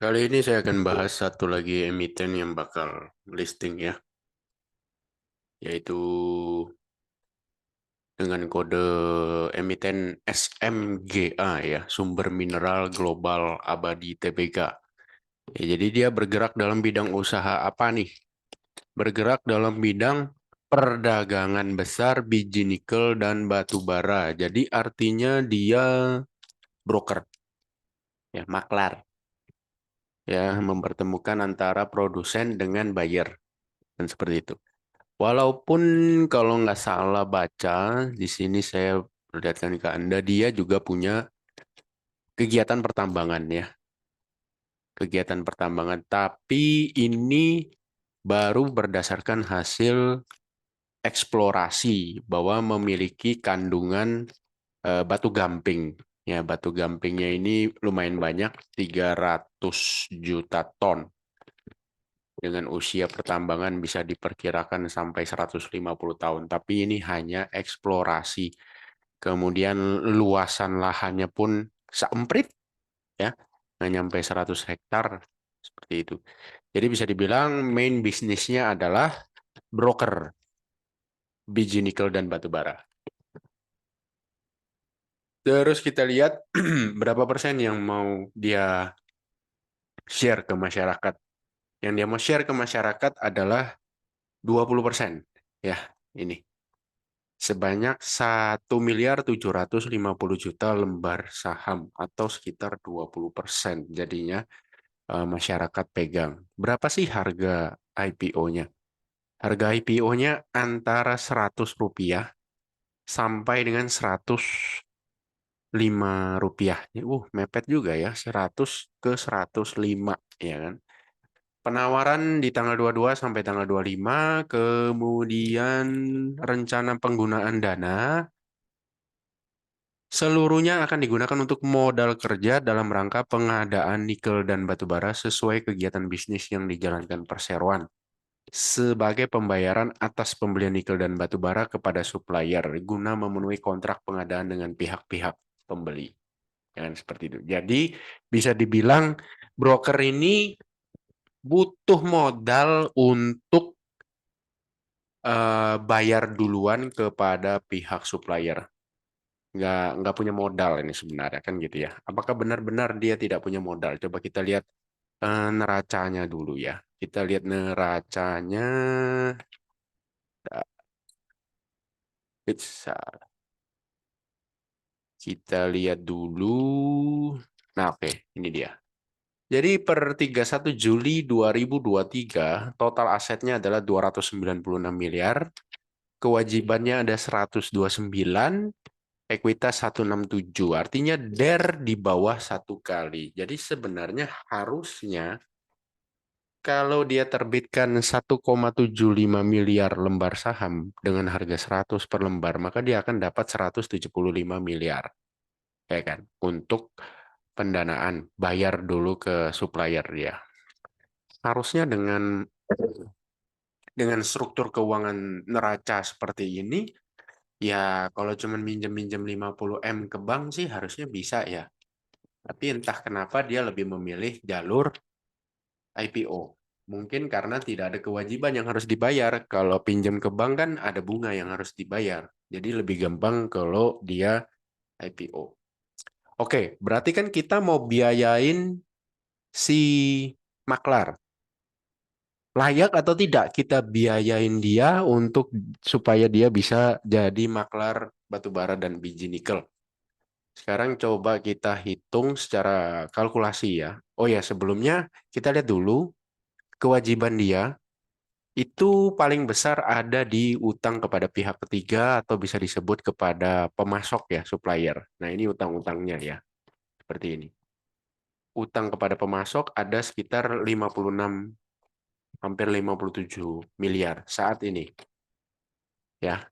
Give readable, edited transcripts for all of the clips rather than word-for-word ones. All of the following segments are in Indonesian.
Kali ini saya akan bahas satu lagi emiten yang bakal listing ya, yaitu dengan kode emiten SMGA ya, Sumber Mineral Global Abadi Tbk. Ya, jadi dia bergerak dalam bidang usaha apa nih? Bergerak dalam bidang perdagangan besar biji nikel dan batu bara. Jadi artinya dia broker, ya, maklar, ya, mempertemukan antara produsen dengan buyer dan seperti itu. Walaupun kalau nggak salah baca, di sini saya perlihatkan ke Anda, dia juga punya kegiatan pertambangan ya. Kegiatan pertambangan. Tapi ini baru berdasarkan hasil eksplorasi bahwa memiliki kandungan batu gamping. Ya, batu gampingnya ini lumayan banyak, 300 juta ton. Dengan usia pertambangan bisa diperkirakan sampai 150 tahun. Tapi ini hanya eksplorasi. Kemudian luasan lahannya pun semprit ya, nggak nyampe 100 hektar seperti itu. Jadi bisa dibilang main bisnisnya adalah broker biji nikel dan batu bara. Terus kita lihat berapa persen yang mau dia share ke masyarakat. Yang dia mau share ke masyarakat adalah 20%. Ya, ini. Sebanyak 1.750.000.000 lembar saham atau sekitar 20% jadinya masyarakat pegang. Berapa sih harga IPO-nya? Harga IPO-nya antara Rp100 sampai dengan Rp105. Mepet juga ya, 100 ke 105 ya kan. Penawaran di tanggal 22 sampai tanggal 25, kemudian rencana penggunaan dana seluruhnya akan digunakan untuk modal kerja dalam rangka pengadaan nikel dan batu bara sesuai kegiatan bisnis yang dijalankan perseroan sebagai pembayaran atas pembelian nikel dan batu bara kepada supplier guna memenuhi kontrak pengadaan dengan pihak-pihak pembeli. Jangan seperti itu. Jadi bisa dibilang broker ini butuh modal untuk bayar duluan kepada pihak supplier. Nggak punya modal ini sebenarnya kan gitu ya. Apakah benar-benar dia tidak punya modal? Coba kita lihat neracanya dulu ya. Kita lihat neracanya. Bisa kita lihat dulu. Nah, oke, ini dia. Jadi per 31 Juli 2023 total asetnya adalah 296 miliar, kewajibannya ada 129, ekuitas 167. Artinya DER di bawah 1 kali. Jadi sebenarnya harusnya kalau dia terbitkan 1,75 miliar lembar saham dengan harga 100 per lembar, maka dia akan dapat 175 miliar. Ya kan? Untuk pendanaan, bayar dulu ke supplier dia. Harusnya dengan struktur keuangan neraca seperti ini, ya kalau cuma minjem-minjem 50 M ke bank sih harusnya bisa ya. Tapi entah kenapa dia lebih memilih jalur IPO. Mungkin karena tidak ada kewajiban yang harus dibayar. Kalau pinjam ke bank kan ada bunga yang harus dibayar. Jadi lebih gampang kalau dia IPO. Oke, berarti kan kita mau biayain si maklar. Layak atau tidak kita biayain dia untuk supaya dia bisa jadi maklar batubara dan biji nikel. Sekarang coba kita hitung secara kalkulasi ya. Oh ya, sebelumnya kita lihat dulu kewajiban dia itu paling besar ada di utang kepada pihak ketiga atau bisa disebut kepada pemasok ya, supplier. Nah, ini utang-utangnya ya, seperti ini. Utang kepada pemasok ada sekitar 56, hampir 57 miliar saat ini. Ya,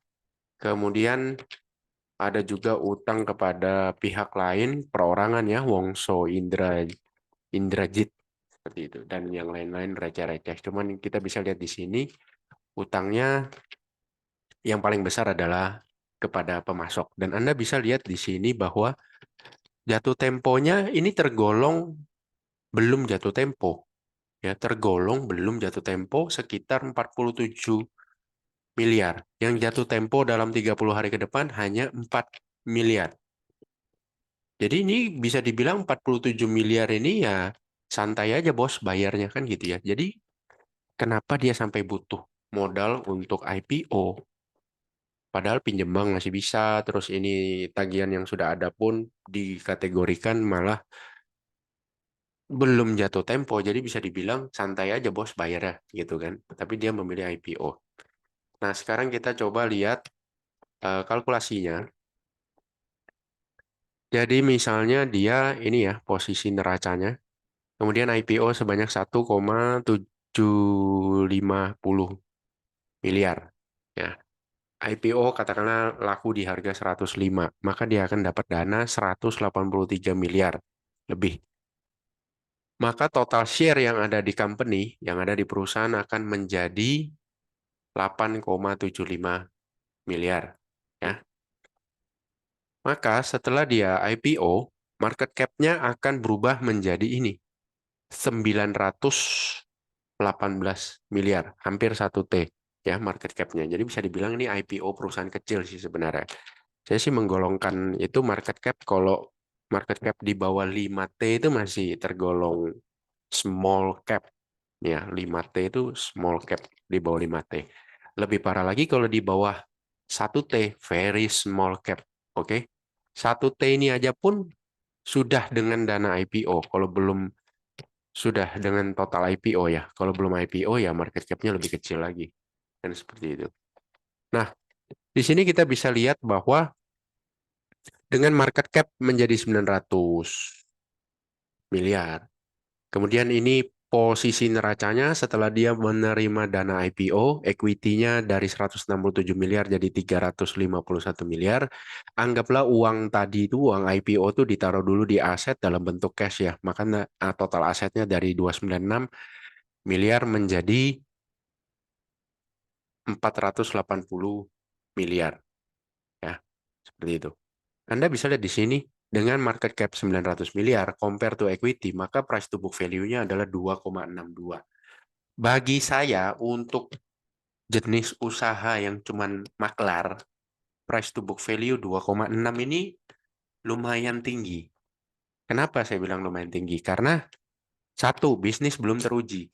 kemudian ada juga utang kepada pihak lain, perorangan ya, Wongso, Indrajit, seperti itu. Dan yang lain-lain receh-receh. Cuman kita bisa lihat di sini, utangnya yang paling besar adalah kepada pemasok. Dan Anda bisa lihat di sini bahwa jatuh temponya ini tergolong belum jatuh tempo. Ya, tergolong belum jatuh tempo sekitar 47 miliar. Yang jatuh tempo dalam 30 hari ke depan hanya 4 miliar. Jadi ini bisa dibilang 47 miliar ini ya santai aja bos bayarnya kan gitu ya. Jadi kenapa dia sampai butuh modal untuk IPO? Padahal pinjem bank masih bisa, terus ini tagihan yang sudah ada pun dikategorikan malah belum jatuh tempo, jadi bisa dibilang santai aja bos bayarnya gitu kan. Tapi dia memilih IPO. Nah sekarang kita coba lihat kalkulasinya. Jadi misalnya dia ini ya posisi neracanya, kemudian IPO sebanyak 1,750 miliar. Ya, IPO katakanlah laku di harga 105, maka dia akan dapat dana 183 miliar lebih. Maka total share yang ada di company, yang ada di perusahaan akan menjadi 8,75 miliar. Ya. Maka setelah dia IPO, market cap-nya akan berubah menjadi ini, 918 miliar, hampir 1 T ya market cap-nya. Jadi bisa dibilang ini IPO perusahaan kecil sih sebenarnya. Saya sih menggolongkan itu market cap, kalau market cap di bawah 5T itu masih tergolong small cap. Ya, 5T itu small cap di bawah 5T. Lebih parah lagi kalau di bawah 1T, very small cap. Oke. 1T ini aja pun sudah dengan dana IPO. Kalau belum sudah dengan total IPO ya. Kalau belum IPO ya market cap-nya lebih kecil lagi. Dan seperti itu. Nah, di sini kita bisa lihat bahwa dengan market cap menjadi 900 miliar. Kemudian ini posisi neracanya setelah dia menerima dana IPO, equity-nya dari 167 miliar jadi 351 miliar. Anggaplah uang tadi itu, uang IPO itu ditaruh dulu di aset dalam bentuk cash ya. Makanya total asetnya dari 296 miliar menjadi 480 miliar. Ya, seperti itu. Anda bisa lihat di sini, dengan market cap 900 miliar, compare to equity, maka price to book value-nya adalah 2,62. Bagi saya, untuk jenis usaha yang cuman maklar, price to book value 2,6 ini lumayan tinggi. Kenapa saya bilang lumayan tinggi? Karena satu, bisnis belum teruji.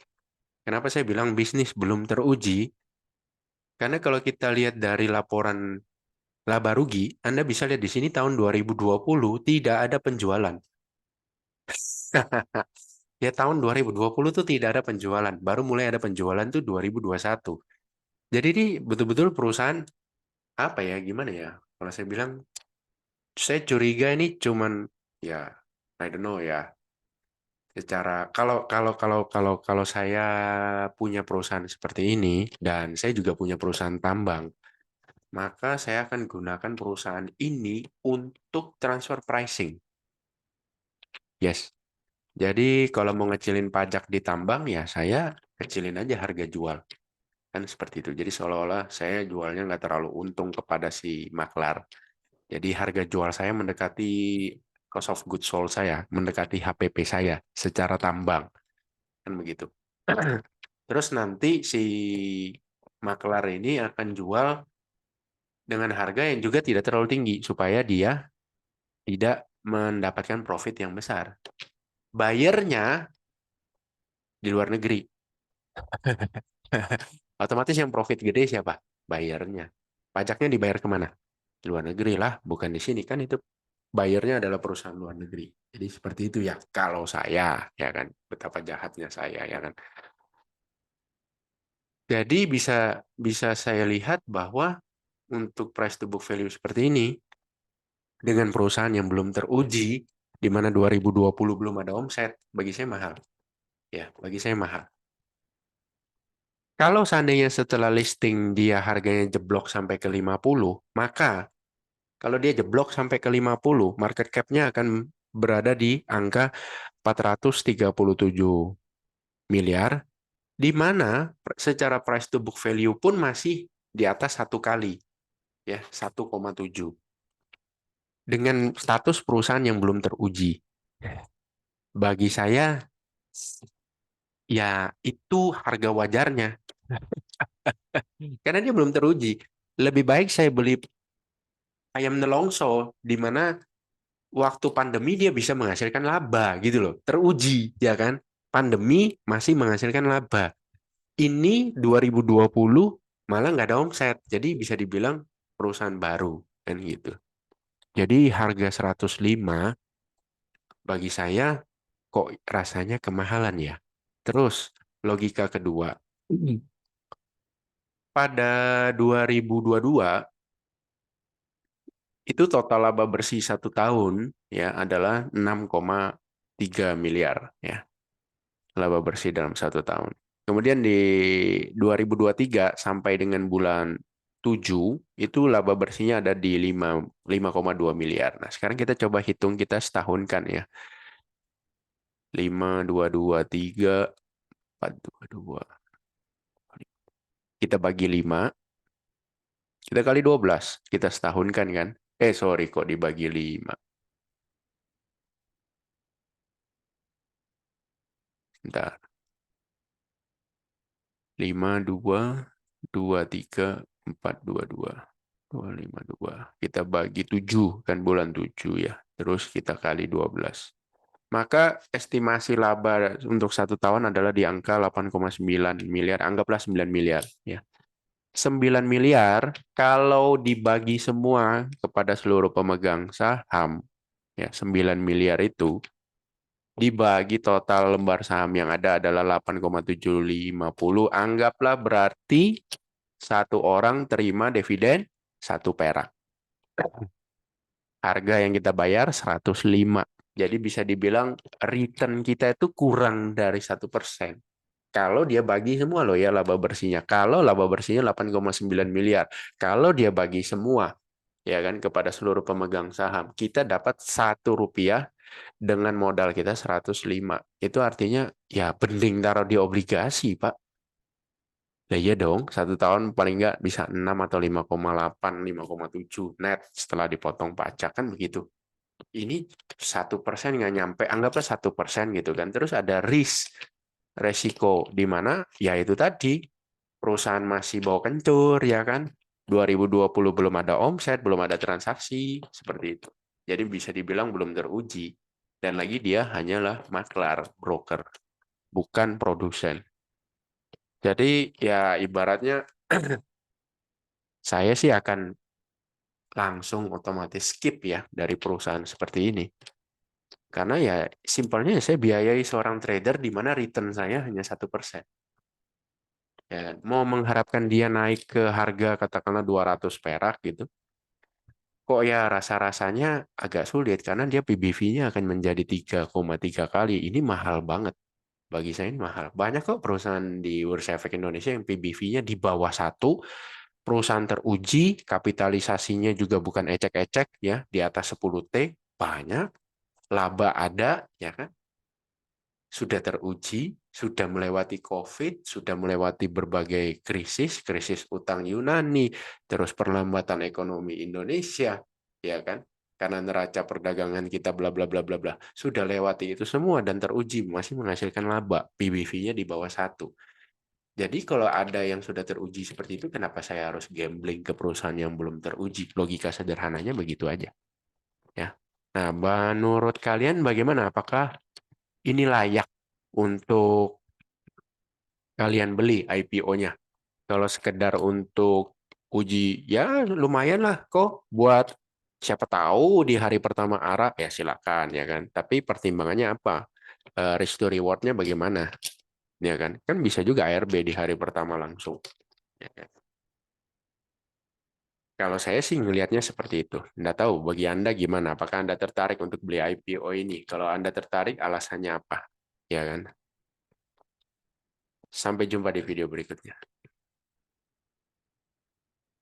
Kenapa saya bilang bisnis belum teruji? Karena kalau kita lihat dari laporan laba rugi, Anda bisa lihat di sini tahun 2020 tidak ada penjualan. Ya tahun 2020 tuh tidak ada penjualan, baru mulai ada penjualan tuh 2021. Jadi ini betul-betul perusahaan apa ya, gimana ya? Kalau saya bilang, saya curiga ini cuman ya, I don't know ya. Secara kalau saya punya perusahaan seperti ini dan saya juga punya perusahaan tambang, maka saya akan gunakan perusahaan ini untuk transfer pricing. Yes. Jadi kalau mau ngecilin pajak di tambang ya saya kecilin aja harga jual. Kan seperti itu. Jadi seolah-olah saya jualnya nggak terlalu untung kepada si maklar. Jadi harga jual saya mendekati cost of goods sold saya, mendekati HPP saya secara tambang. Kan begitu. Terus nanti si maklar ini akan jual dengan harga yang juga tidak terlalu tinggi supaya dia tidak mendapatkan profit yang besar. Bayarnya di luar negeri. Otomatis yang profit gede siapa? Bayarnya. Pajaknya dibayar kemana? Di luar negeri lah, bukan di sini kan, itu bayarnya adalah perusahaan luar negeri. Jadi seperti itu ya kalau saya, ya kan, betapa jahatnya saya, ya kan. Jadi bisa bisa saya lihat bahwa untuk price to book value seperti ini dengan perusahaan yang belum teruji, di mana 2020 belum ada omset, bagi saya mahal. Ya, bagi saya mahal. Kalau seandainya setelah listing dia harganya jeblok sampai ke 50, maka kalau dia jeblok sampai ke 50, market cap-nya akan berada di angka 437 miliar, di mana secara price to book value pun masih di atas 1 kali, ya 1,7. Dengan status perusahaan yang belum teruji. Bagi saya, Ya, itu harga wajarnya. Karena dia belum teruji. Lebih baik saya beli ayam nelongso, di mana waktu pandemi dia bisa menghasilkan laba gitu loh. Teruji, ya kan? Pandemi masih menghasilkan laba. Ini 2020 malah nggak ada omset. Jadi bisa dibilang perusahaan baru, kan gitu. Jadi harga 105 bagi saya kok rasanya kemahalan ya. Terus logika kedua, pada 2022 itu total laba bersih satu tahun ya adalah 6,3 miliar ya, laba bersih dalam satu tahun. Kemudian di 2023 sampai dengan bulan 7 itu laba bersihnya ada di 5,2 miliar. Nah, sekarang kita coba hitung kita setahun kan ya. 5, 2, 2, 3, 4, 2, 2. Kita bagi 5, kita kali 12. Kita setahun kan? Sorry kok dibagi 5. Bentar. 5, 2, 2, 3, 4, 2, 2. 2, 5, 2. Kita bagi 7 kan bulan 7 ya. Terus kita kali 12. Maka estimasi laba untuk satu tahun adalah di angka 8,9 miliar. Anggaplah 9 miliar ya. 9 miliar kalau dibagi semua kepada seluruh pemegang saham ya 9 miliar itu dibagi total lembar saham yang ada adalah 8,750. Anggaplah berarti satu orang terima dividen 1 perak. Harga yang kita bayar 105. Jadi bisa dibilang return kita itu kurang dari 1%. Kalau dia bagi semua loh ya laba bersihnya. Kalau laba bersihnya 8,9 miliar. Kalau dia bagi semua ya kan kepada seluruh pemegang saham, kita dapat Rp1 dengan modal kita 105. Itu artinya ya mending taruh di obligasi, Pak. Ya iya dong, satu tahun paling nggak bisa 6 atau 5,8, 5,7 net setelah dipotong pajak kan begitu. Ini 1% nggak nyampe, anggaplah 1% gitu kan. Terus ada resiko di mana ya itu tadi perusahaan masih bawa kencur ya kan. 2020 belum ada omset, belum ada transaksi seperti itu. Jadi bisa dibilang belum teruji. Dan lagi dia hanyalah maklar, broker, bukan produsen. Jadi ya ibaratnya saya sih akan langsung otomatis skip ya dari perusahaan seperti ini. Karena ya simpelnya saya biayai seorang trader di mana return saya hanya 1%. Ya, mau mengharapkan dia naik ke harga katakanlah 200 perak gitu. Kok ya rasa-rasanya agak sulit karena dia PBV-nya akan menjadi 3,3 kali. Ini mahal banget. Bagi saya ini mahal. Banyak kok perusahaan di Bursa Efek Indonesia yang PBV-nya di bawah 1, perusahaan teruji, kapitalisasinya juga bukan ecek-ecek ya, di atas 10T, banyak, laba ada, ya kan? Sudah teruji, sudah melewati COVID, sudah melewati berbagai krisis, krisis utang Yunani, terus perlambatan ekonomi Indonesia, ya kan? Karena neraca perdagangan kita bla bla bla bla bla. Sudah lewati itu semua dan teruji masih menghasilkan laba, PBV-nya di bawah 1. Jadi kalau ada yang sudah teruji seperti itu, kenapa saya harus gambling ke perusahaan yang belum teruji? Logika sederhananya begitu aja, ya. Nah, menurut kalian bagaimana? Apakah ini layak untuk kalian beli IPO-nya? Kalau sekedar untuk uji, ya lumayan lah kok buat siapa tahu di hari pertama ARA, ya silakan ya kan. Tapi pertimbangannya apa? Risk to reward-nya bagaimana? Ya kan? Kan bisa juga ARB di hari pertama langsung. Ya kan? Kalau saya sih ngelihatnya seperti itu. Nggak tahu bagi Anda gimana? Apakah Anda tertarik untuk beli IPO ini? Kalau Anda tertarik, alasannya apa? Ya kan? Sampai jumpa di video berikutnya.